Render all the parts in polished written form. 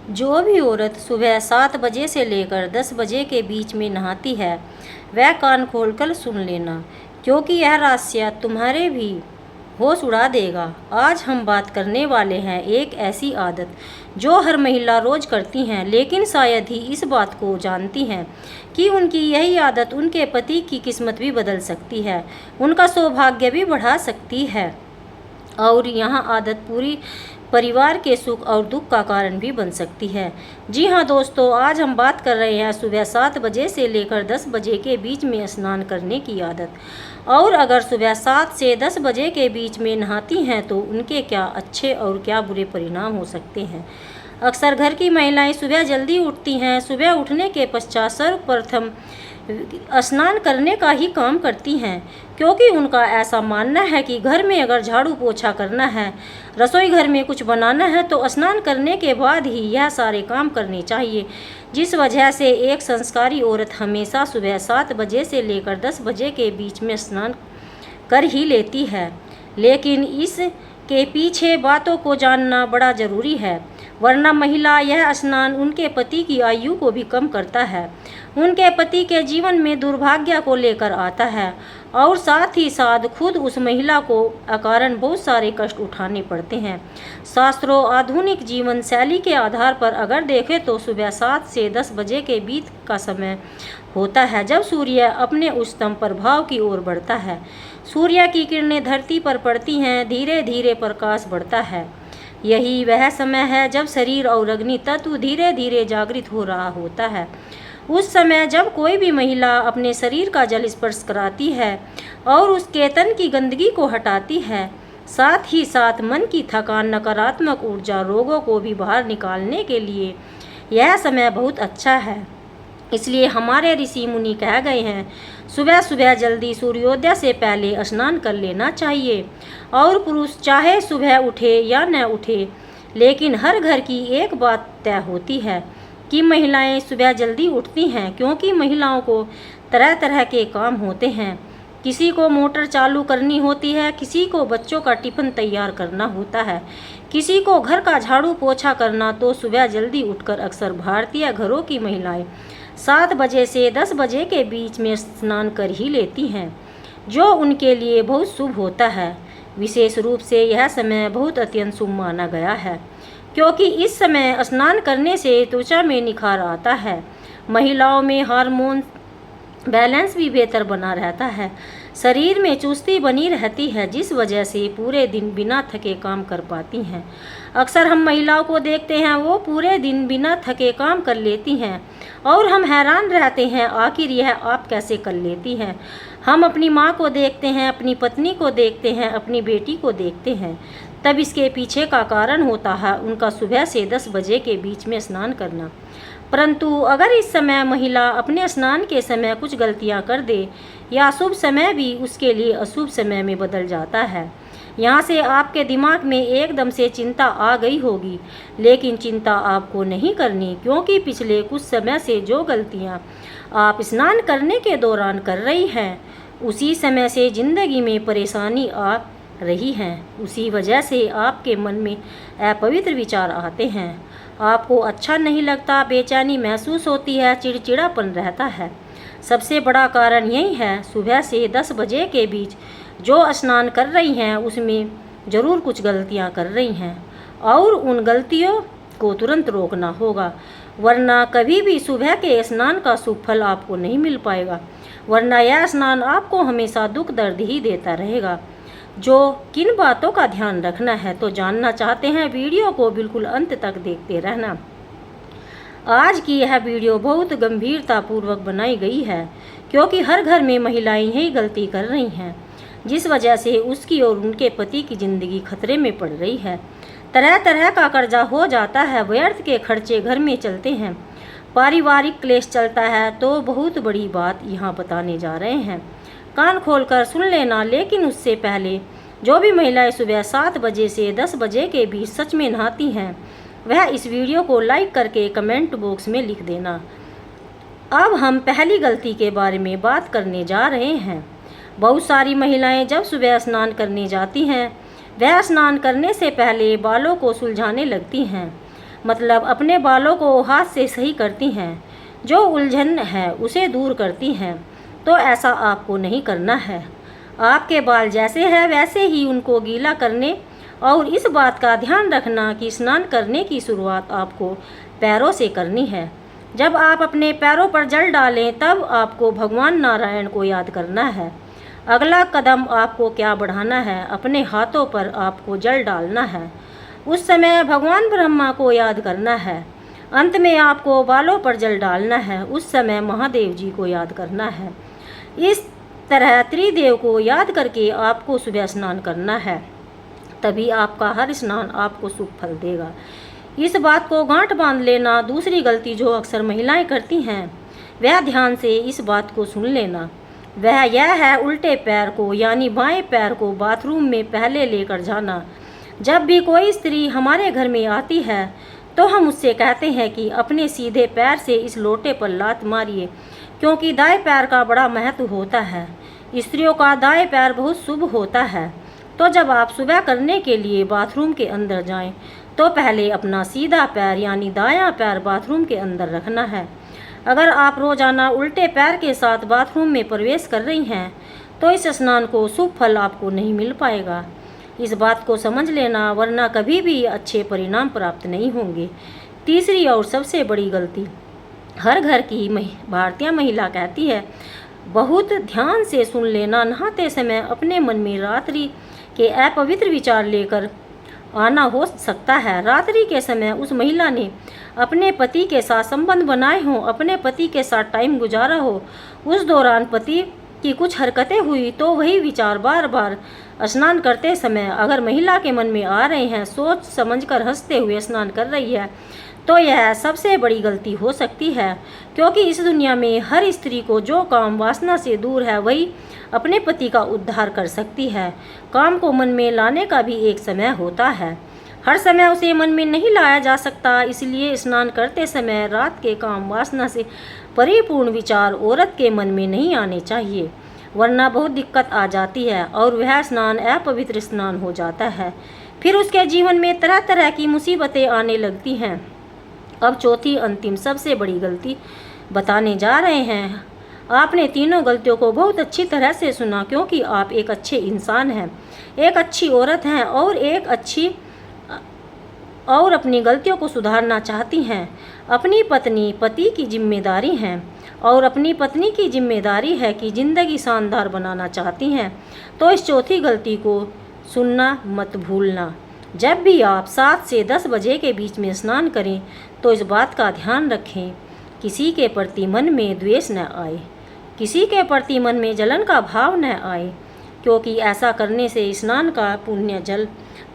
जो भी औरत सुबह 7 बजे से लेकर 10 बजे के बीच में नहाती है वह कान खोलकर सुन लेना, क्योंकि यह रहस्य तुम्हारे भी होश उड़ा देगा। आज हम बात करने वाले हैं एक ऐसी आदत जो हर महिला रोज करती हैं, लेकिन शायद ही इस बात को जानती हैं कि उनकी यही आदत उनके पति की किस्मत भी बदल सकती है, उनका सौभाग्य भी बढ़ा सकती है और यह आदत पूरी परिवार के सुख और दुख का कारण भी बन सकती है। जी हाँ दोस्तों, आज हम बात कर रहे हैं सुबह 7 बजे से लेकर 10 बजे के बीच में स्नान करने की आदत। और अगर सुबह 7 से 10 बजे के बीच में नहाती हैं तो उनके क्या अच्छे और क्या बुरे परिणाम हो सकते हैं। अक्सर घर की महिलाएं सुबह जल्दी उठती हैं। सुबह उठने के पश्चात सर्वप्रथम स्नान करने का ही काम करती हैं, क्योंकि उनका ऐसा मानना है कि घर में अगर झाड़ू पोछा करना है, रसोई घर में कुछ बनाना है तो स्नान करने के बाद ही यह सारे काम करने चाहिए। जिस वजह से एक संस्कारी औरत हमेशा सुबह 7 बजे से लेकर 10 बजे के बीच में स्नान कर ही लेती है। लेकिन इसके पीछे बातों को जानना बड़ा ज़रूरी है, वरना महिला यह स्नान उनके पति की आयु को भी कम करता है, उनके पति के जीवन में दुर्भाग्य को लेकर आता है और साथ ही साथ खुद उस महिला को अकारण बहुत सारे कष्ट उठाने पड़ते हैं। शास्त्रों आधुनिक जीवन शैली के आधार पर अगर देखें तो सुबह 7 से 10 बजे के बीच का समय होता है जब सूर्य अपने उच्चतम प्रभाव की ओर बढ़ता है। सूर्य की किरणें धरती पर पड़ती हैं, धीरे धीरे प्रकाश बढ़ता है। यही वह समय है जब शरीर और अग्नि तत्व धीरे धीरे जागृत हो रहा होता है। उस समय जब कोई भी महिला अपने शरीर का जल स्पर्श कराती है और उसके तन की गंदगी को हटाती है, साथ ही साथ मन की थकान, नकारात्मक ऊर्जा, रोगों को भी बाहर निकालने के लिए यह समय बहुत अच्छा है। इसलिए हमारे ऋषि मुनि कह गए हैं, सुबह सुबह जल्दी सूर्योदय से पहले स्नान कर लेना चाहिए। और पुरुष चाहे सुबह उठे या न उठे, लेकिन हर घर की एक बात तय होती है कि महिलाएं सुबह जल्दी उठती हैं, क्योंकि महिलाओं को तरह तरह के काम होते हैं। किसी को मोटर चालू करनी होती है, किसी को बच्चों का टिफिन तैयार करना होता है, किसी को घर का झाड़ू पोछा करना। तो सुबह जल्दी उठकर अक्सर भारतीय घरों की महिलाएं 7 बजे से 10 बजे के बीच में स्नान कर ही लेती हैं, जो उनके लिए बहुत शुभ होता है। विशेष रूप से यह समय बहुत अत्यंत शुभ माना गया है, क्योंकि इस समय स्नान करने से त्वचा में निखार आता है, महिलाओं में हार्मोन बैलेंस भी बेहतर बना रहता है, शरीर में चुस्ती बनी रहती है, जिस वजह से पूरे दिन बिना थके काम कर पाती हैं। अक्सर हम महिलाओं को देखते हैं वो पूरे दिन बिना थके काम कर लेती हैं और हम हैरान रहते हैं आखिर यह आप कैसे कर लेती हैं। हम अपनी माँ को देखते हैं, अपनी पत्नी को देखते हैं, अपनी बेटी को देखते हैं, तब इसके पीछे का कारण होता है उनका सुबह से 10 बजे के बीच में स्नान करना। परंतु अगर इस समय महिला अपने स्नान के समय कुछ गलतियां कर दे या शुभ समय भी उसके लिए अशुभ समय में बदल जाता है, यहाँ से आपके दिमाग में एकदम से चिंता आ गई होगी। लेकिन चिंता आपको नहीं करनी, क्योंकि पिछले कुछ समय से जो गलतियाँ आप स्नान करने के दौरान कर रही हैं, उसी समय से जिंदगी में परेशानी आ रही हैं। उसी वजह से आपके मन में अपवित्र विचार आते हैं, आपको अच्छा नहीं लगता, बेचैनी महसूस होती है, चिड़चिड़ापन रहता है। सबसे बड़ा कारण यही है, सुबह से 10 बजे के बीच जो स्नान कर रही हैं उसमें ज़रूर कुछ गलतियां कर रही हैं और उन गलतियों को तुरंत रोकना होगा, वरना कभी भी सुबह के स्नान का शुभ फल आपको नहीं मिल पाएगा, वरना यह स्नान आपको हमेशा दुख दर्द ही देता रहेगा। जो किन बातों का ध्यान रखना है तो जानना चाहते हैं, वीडियो को बिल्कुल अंत तक देखते रहना। आज की यह वीडियो बहुत गंभीरतापूर्वक बनाई गई है, क्योंकि हर घर में महिलाएं यही गलती कर रही हैं, जिस वजह से उसकी और उनके पति की ज़िंदगी खतरे में पड़ रही है। तरह तरह का कर्जा हो जाता है, व्यर्थ के खर्चे घर में चलते हैं, पारिवारिक क्लेश चलता है। तो बहुत बड़ी बात यहाँ बताने जा रहे हैं, कान खोलकर सुन लेना। लेकिन उससे पहले जो भी महिलाएं सुबह 7 बजे से 10 बजे के बीच सच में नहाती हैं, वह इस वीडियो को लाइक करके कमेंट बॉक्स में लिख देना। अब हम पहली गलती के बारे में बात करने जा रहे हैं। बहुत सारी महिलाएं जब सुबह स्नान करने जाती हैं, वह स्नान करने से पहले बालों को सुलझाने लगती हैं। मतलब अपने बालों को हाथ से सही करती हैं, जो उलझन है उसे दूर करती हैं, तो ऐसा आपको नहीं करना है। आपके बाल जैसे हैं वैसे ही उनको गीला करने और इस बात का ध्यान रखना कि स्नान करने की शुरुआत आपको पैरों से करनी है। जब आप अपने पैरों पर जल डालें तब आपको भगवान नारायण को याद करना है। अगला कदम आपको क्या बढ़ाना है, अपने हाथों पर आपको जल डालना है। उस समय भगवान ब्रह्मा को याद करना है। अंत में आपको बालों पर जल डालना है। उस समय महादेव जी को याद करना है। इस तरह त्रिदेव को याद करके आपको सुबह स्नान करना है, तभी आपका हर स्नान आपको शुभ फल देगा। इस बात को गांठ बांध लेना। दूसरी गलती जो अक्सर महिलाएं करती हैं, वह ध्यान से इस बात को सुन लेना। वह यह है उल्टे पैर को यानी बाएं पैर को बाथरूम में पहले लेकर जाना। जब भी कोई स्त्री हमारे घर में आती है तो हम उससे कहते हैं कि अपने सीधे पैर से इस लोटे पर लात मारिए, क्योंकि दाएं पैर का बड़ा महत्व होता है। स्त्रियों का दाएं पैर बहुत शुभ होता है। तो जब आप सुबह करने के लिए बाथरूम के अंदर जाएं, तो पहले अपना सीधा पैर यानी दायां पैर बाथरूम के अंदर रखना है। अगर आप रोजाना उल्टे पैर के साथ बाथरूम में प्रवेश कर रही हैं, तो इस स्नान को शुभ फल आपको नहीं मिल पाएगा। इस बात को समझ लेना, वरना कभी भी अच्छे परिणाम प्राप्त नहीं होंगे। तीसरी और सबसे बड़ी गलती हर घर की भारतीय महिला कहती है, बहुत ध्यान से सुन लेना। नहाते समय अपने मन में रात्रि के अपवित्र विचार लेकर आना हो सकता है। रात्रि के समय उस महिला ने अपने पति के साथ संबंध बनाए हों, अपने पति के साथ टाइम गुजारा हो, उस दौरान पति की कुछ हरकतें हुई तो वही विचार बार बार स्नान करते समय अगर महिला के मन में आ रहे हैं, सोच समझकर हंसते हुए स्नान कर रही है, तो यह सबसे बड़ी गलती हो सकती है। क्योंकि इस दुनिया में हर स्त्री को जो काम वासना से दूर है वही अपने पति का उद्धार कर सकती है। काम को मन में लाने का भी एक समय होता है, हर समय उसे मन में नहीं लाया जा सकता। इसलिए स्नान करते समय रात के काम वासना से परिपूर्ण विचार औरत के मन में नहीं आने चाहिए, वरना बहुत दिक्कत आ जाती है और वह स्नान अपवित्र स्नान हो जाता है। फिर उसके जीवन में तरह तरह की मुसीबतें आने लगती हैं। अब चौथी अंतिम सबसे बड़ी गलती बताने जा रहे हैं। आपने तीनों गलतियों को बहुत अच्छी तरह से सुना, क्योंकि आप एक अच्छे इंसान हैं, एक अच्छी औरत हैं और अपनी गलतियों को सुधारना चाहती हैं। अपनी पत्नी पति की जिम्मेदारी हैं और अपनी पत्नी की जिम्मेदारी है कि ज़िंदगी शानदार बनाना चाहती हैं। तो इस चौथी गलती को सुनना मत भूलना। जब भी आप 7 से 10 बजे के बीच में स्नान करें तो इस बात का ध्यान रखें, किसी के प्रति मन में द्वेष न आए, किसी के प्रति मन में जलन का भाव न आए, क्योंकि ऐसा करने से स्नान का पुण्य जल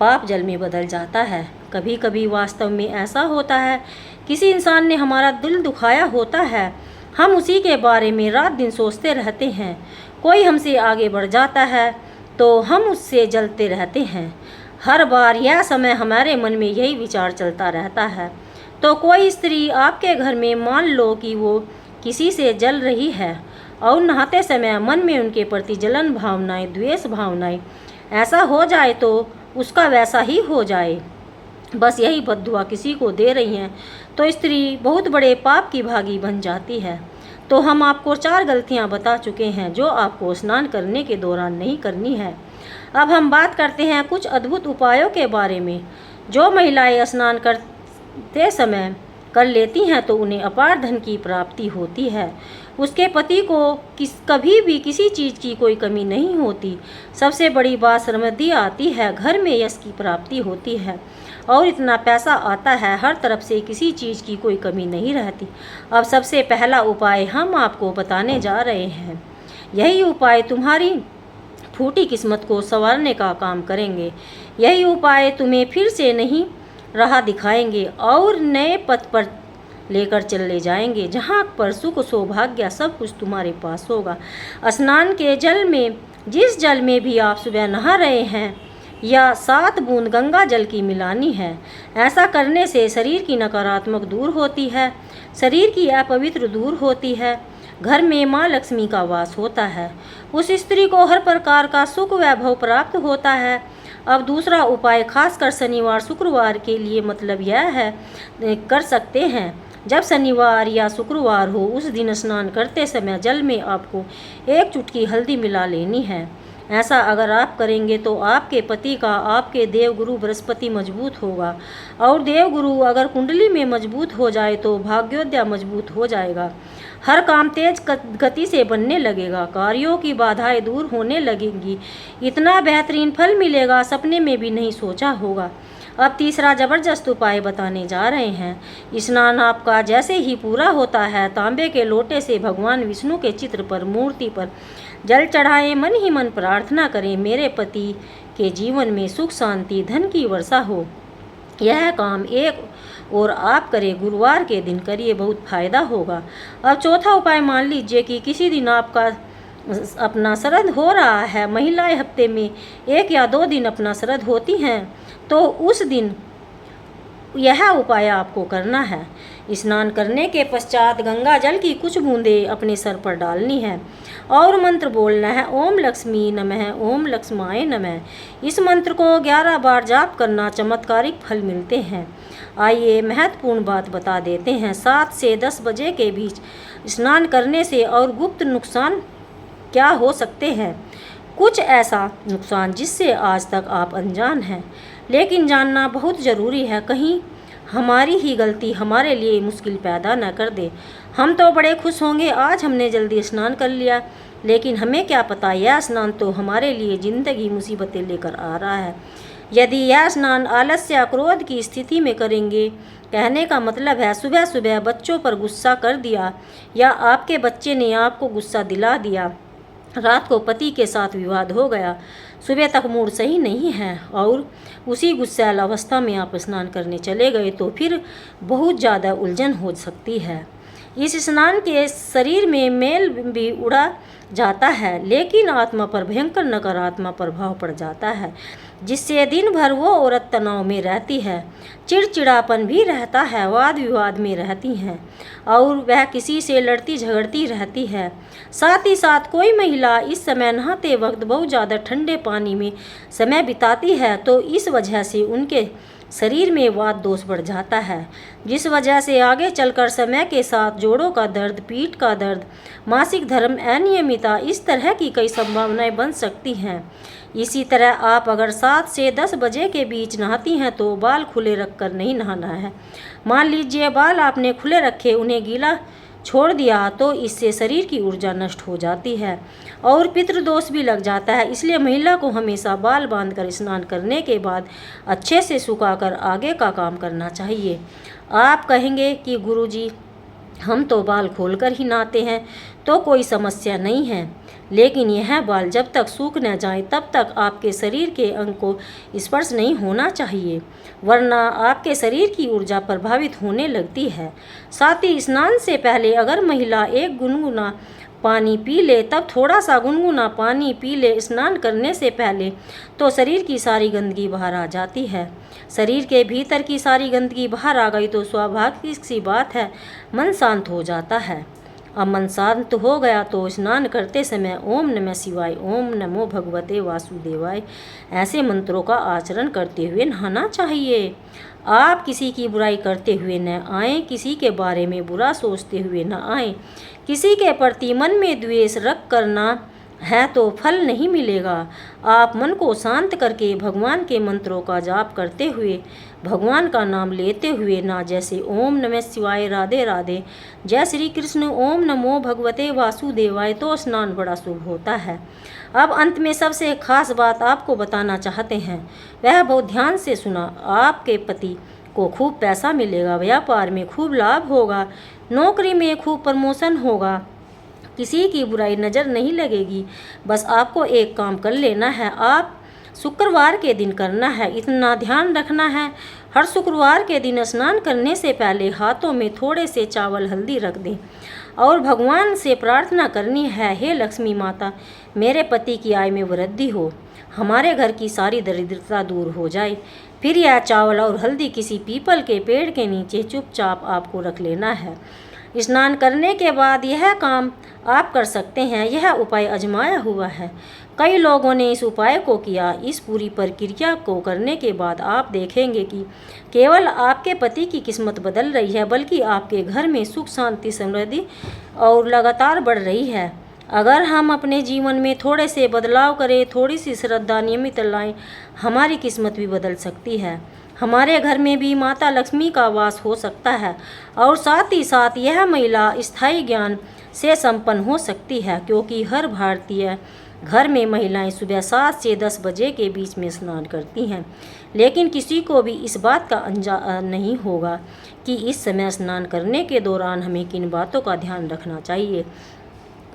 पाप जल में बदल जाता है। कभी कभी वास्तव में ऐसा होता है, किसी इंसान ने हमारा दिल दुखाया होता है, हम उसी के बारे में रात दिन सोचते रहते हैं। कोई हमसे आगे बढ़ जाता है तो हम उससे जलते रहते हैं। हर बार यह समय हमारे मन में यही विचार चलता रहता है। तो कोई स्त्री आपके घर में मान लो कि वो किसी से जल रही है और नहाते समय मन में उनके प्रति जलन भावनाएं, द्वेष भावनाएं ऐसा हो जाए तो उसका वैसा ही हो जाए, बस यही बद्दुआ किसी को दे रही हैं, तो स्त्री बहुत बड़े पाप की भागी बन जाती है। तो हम आपको 4 गलतियां बता चुके हैं जो आपको स्नान करने के दौरान नहीं करनी है। अब हम बात करते हैं कुछ अद्भुत उपायों के बारे में। जो महिलाएं स्नान करते समय कर लेती हैं तो उन्हें अपार धन की प्राप्ति होती है। उसके पति को कभी भी किसी चीज़ की कोई कमी नहीं होती। सबसे बड़ी बात समृद्धि आती है, घर में यश की प्राप्ति होती है और इतना पैसा आता है, हर तरफ से किसी चीज़ की कोई कमी नहीं रहती। अब सबसे पहला उपाय हम आपको बताने जा रहे हैं। यही उपाय तुम्हारी फूटी किस्मत को संवारने का काम करेंगे। यही उपाय तुम्हें फिर से नहीं राह दिखाएंगे और नए पथ पर लेकर चले जाएंगे, जहाँ पर सुख सौभाग्य सब कुछ तुम्हारे पास होगा। स्नान के जल में, जिस जल में भी आप सुबह नहा रहे हैं, या 7 बूंद गंगा जल की मिलानी है। ऐसा करने से शरीर की नकारात्मक दूर होती है, शरीर की अपवित्र दूर होती है, घर में माँ लक्ष्मी का वास होता है। उस स्त्री को हर प्रकार का सुख वैभव प्राप्त होता है। अब दूसरा उपाय खासकर शनिवार शुक्रवार के लिए मतलब यह है कर सकते हैं। जब शनिवार या शुक्रवार हो उस दिन स्नान करते समय जल में आपको 1 चुटकी हल्दी मिला लेनी है। ऐसा अगर आप करेंगे तो आपके पति का आपके देवगुरु बृहस्पति मजबूत होगा, और देवगुरु अगर कुंडली में मजबूत हो जाए तो भाग्योदय मजबूत हो जाएगा। हर काम तेज गति से बनने लगेगा, कार्यों की बाधाएं दूर होने लगेंगी, इतना बेहतरीन फल मिलेगा सपने में भी नहीं सोचा होगा। अब तीसरा ज़बरदस्त उपाय बताने जा रहे हैं। स्नान आपका जैसे ही पूरा होता है, तांबे के लोटे से भगवान विष्णु के चित्र पर, मूर्ति पर जल चढ़ाएं, मन ही मन प्रार्थना करें, मेरे पति के जीवन में सुख शांति धन की वर्षा हो। यह काम एक और आप करें, गुरुवार के दिन करिए, बहुत फायदा होगा। अब चौथा उपाय, मान लीजिए कि किसी दिन आपका अपना श्राद्ध हो रहा है। महिलाएं हफ्ते में 1 या 2 दिन अपना श्राद्ध होती हैं, तो उस दिन यह उपाय आपको करना है। स्नान करने के पश्चात गंगा जल की कुछ बूंदें अपने सर पर डालनी है और मंत्र बोलना है, ओम लक्ष्मी नमः, ओम लक्ष्माय नमः। इस मंत्र को 11 बार जाप करना, चमत्कारिक फल मिलते हैं। आइए महत्वपूर्ण बात बता देते हैं। 7 से 10 बजे के बीच स्नान करने से और गुप्त नुकसान क्या हो सकते हैं। कुछ ऐसा नुकसान जिससे आज तक आप अनजान हैं, लेकिन जानना बहुत ज़रूरी है, कहीं हमारी ही गलती हमारे लिए मुश्किल पैदा न कर दे। हम तो बड़े खुश होंगे आज हमने जल्दी स्नान कर लिया, लेकिन हमें क्या पता यह स्नान तो हमारे लिए ज़िंदगी मुसीबतें लेकर आ रहा है। यदि यह स्नान आलस्य या क्रोध की स्थिति में करेंगे, कहने का मतलब है सुबह सुबह बच्चों पर गुस्सा कर दिया, या आपके बच्चे ने आपको गुस्सा दिला दिया, रात को पति के साथ विवाद हो गया, सुबह तक मूड सही नहीं है और उसी गुस्सैल अवस्था में आप स्नान करने चले गए, तो फिर बहुत ज़्यादा उलझन हो सकती है। इस स्नान के शरीर में मेल भी उड़ा जाता है, लेकिन आत्मा पर भयंकर नकारात्मक प्रभाव पड़ जाता है, जिससे दिन भर वो औरत तनाव में रहती है, चिड़चिड़ापन भी रहता है, वाद विवाद में रहती हैं और वह किसी से लड़ती झगड़ती रहती है। साथ ही साथ कोई महिला इस समय नहाते वक्त बहुत ज़्यादा ठंडे पानी में समय बिताती है, तो इस वजह से उनके शरीर में वात दोष बढ़ जाता है, जिस वजह से आगे चलकर समय के साथ जोड़ों का दर्द, पीठ का दर्द, मासिक धर्म, अनियमितता, इस तरह की कई संभावनाएं बन सकती हैं। इसी तरह आप अगर 7 से 10 बजे के बीच नहाती हैं तो बाल खुले रखकर नहीं नहाना है। मान लीजिए बाल आपने खुले रखे, उन्हें गीला छोड़ दिया, तो इससे शरीर की ऊर्जा नष्ट हो जाती है और पितृदोष भी लग जाता है। इसलिए महिला को हमेशा बाल बांधकर स्नान करने के बाद अच्छे से सुखाकर आगे का काम करना चाहिए। आप कहेंगे कि गुरुजी हम तो बाल खोलकर ही नहाते हैं, तो कोई समस्या नहीं है, लेकिन यह बाल जब तक सूख न जाए तब तक आपके शरीर के अंग को स्पर्श नहीं होना चाहिए, वरना आपके शरीर की ऊर्जा प्रभावित होने लगती है। साथ ही स्नान से पहले अगर महिला 1 गुनगुना पानी पी ले, तब थोड़ा सा गुनगुना पानी पी ले स्नान करने से पहले, तो शरीर की सारी गंदगी बाहर आ जाती है। शरीर के भीतर की सारी गंदगी बाहर आ गई तो स्वाभाविक सी बात है, मन शांत हो जाता है। अब मन शांत हो गया तो स्नान करते समय ओम नमः शिवाय, ओम नमो भगवते वासुदेवाय ऐसे मंत्रों का आचरण करते हुए नहाना चाहिए। आप किसी की बुराई करते हुए न आएँ, किसी के बारे में बुरा सोचते हुए न आएँ। किसी के प्रति मन में द्वेष रख करना है तो फल नहीं मिलेगा। आप मन को शांत करके भगवान के मंत्रों का जाप करते हुए, भगवान का नाम लेते हुए ना, जैसे ओम नमः शिवाय, राधे राधे, जय श्री कृष्ण, ओम नमो भगवते वासुदेवाय, तो स्नान बड़ा शुभ होता है। अब अंत में सबसे खास बात आपको बताना चाहते हैं, वह बहुत ध्यान से सुना। आपके पति को खूब पैसा मिलेगा, व्यापार में खूब लाभ होगा, नौकरी में खूब प्रमोशन होगा, किसी की बुराई नज़र नहीं लगेगी। बस आपको एक काम कर लेना है, आप शुक्रवार के दिन करना है, इतना ध्यान रखना है। हर शुक्रवार के दिन स्नान करने से पहले हाथों में थोड़े से चावल हल्दी रख दें और भगवान से प्रार्थना करनी है, हे लक्ष्मी माता, मेरे पति की आय में वृद्धि हो, हमारे घर की सारी दरिद्रता दूर हो जाए। फिर यह चावल और हल्दी किसी पीपल के पेड़ के नीचे चुपचाप आपको रख लेना है। स्नान करने के बाद यह काम आप कर सकते हैं। यह उपाय आजमाया हुआ है, कई लोगों ने इस उपाय को किया। इस पूरी प्रक्रिया को करने के बाद आप देखेंगे कि केवल आपके पति की किस्मत बदल रही है, बल्कि आपके घर में सुख, शांति, समृद्धि और लगातार बढ़ रही है। अगर हम अपने जीवन में थोड़े से बदलाव करें, थोड़ी सी श्रद्धा नियमित लाएं, हमारी किस्मत भी बदल सकती है। हमारे घर में भी माता लक्ष्मी का वास हो सकता है और साथ ही साथ यह महिला स्थायी ज्ञान से संपन्न हो सकती है, क्योंकि हर भारतीय घर में महिलाएं सुबह 7 से 10 बजे के बीच में स्नान करती हैं। लेकिन किसी को भी इस बात का अंजान नहीं होगा कि इस समय स्नान करने के दौरान हमें किन बातों का ध्यान रखना चाहिए,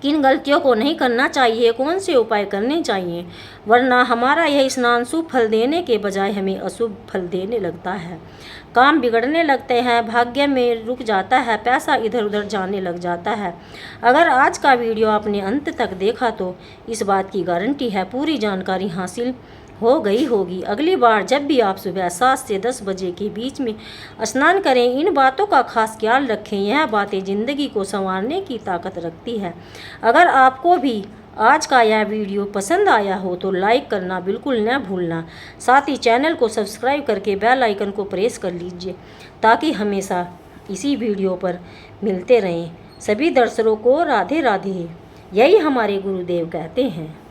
किन गलतियों को नहीं करना चाहिए, कौन से उपाय करने चाहिए, वरना हमारा यह स्नान शुभ फल देने के बजाय हमें अशुभ फल देने लगता है। काम बिगड़ने लगते हैं, भाग्य में रुक जाता है, पैसा इधर उधर जाने लग जाता है। अगर आज का वीडियो आपने अंत तक देखा तो इस बात की गारंटी है पूरी जानकारी हासिल हो गई होगी। अगली बार जब भी आप सुबह 7 से 10 बजे के बीच में स्नान करें, इन बातों का खास ख्याल रखें। यह बातें ज़िंदगी को संवारने की ताकत रखती है। अगर आपको भी आज का यह वीडियो पसंद आया हो तो लाइक करना बिल्कुल न भूलना। साथ ही चैनल को सब्सक्राइब करके बेल आइकन को प्रेस कर लीजिए, ताकि हमेशा इसी वीडियो पर मिलते रहें। सभी दर्शकों को राधे राधे, यही हमारे गुरुदेव कहते हैं।